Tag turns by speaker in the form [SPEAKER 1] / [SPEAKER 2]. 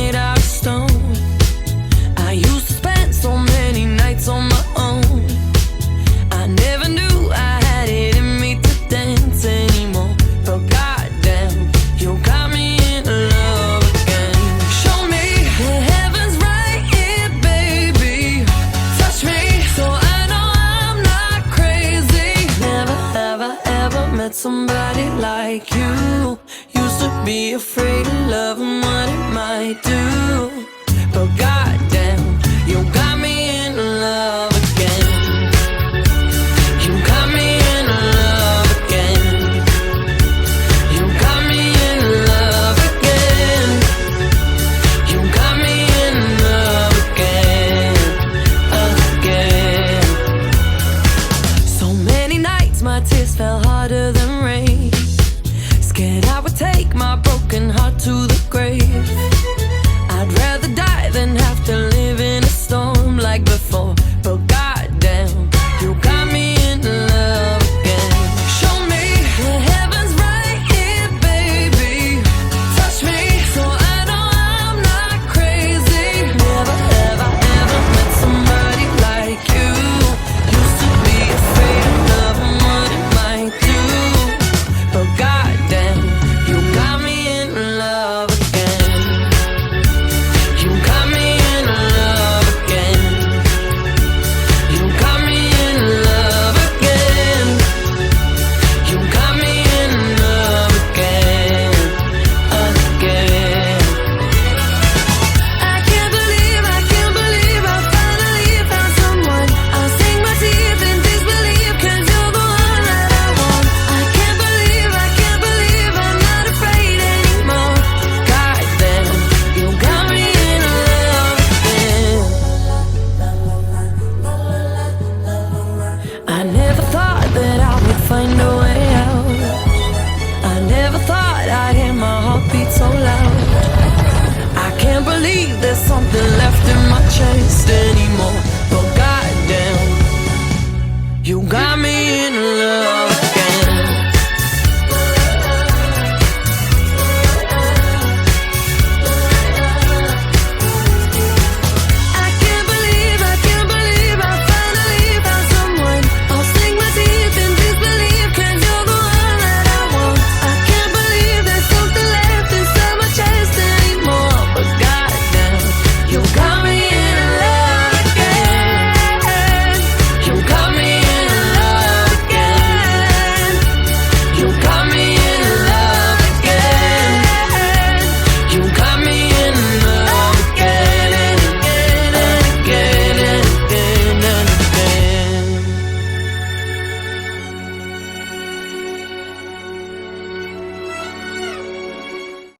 [SPEAKER 1] made out of stone. I used to spend so many nights on my own. I never knew I had it in me to dance anymore. But goddamn, you got me in love again. Show me the heaven's right here, baby. Touch me so I know I'm not crazy. Never have I ever met somebody like you. Used to be afraid of love and what it might do. But goddamn, you got me in love again. You got me in love again. You got me in love again. You got me in love again, again. So many nights my tears fell harder than rain. Scared I would take my broken heart to the grave. I'd rather die than have to live in a storm like before. But goddamn, you got me in love again. Show me the heaven's right here, baby. Touch me so I know I'm not crazy. Never have I ever met somebody like you. Used to be afraid of love and what it might do. But goddamn, you got me in love again. You got me in love again. You got me in love again. You got me in love again, again. I can't believe I finally found someone. I'll sink my teeth in disbelief, 'cause you're the one that I want. I can't believe I'm not afraid anymore. Goddamn, you got me in love again. I never thought that I would find a way out. I never thought I'd hear my heartbeat so loud. I can't believe there's something left in my chest anymore.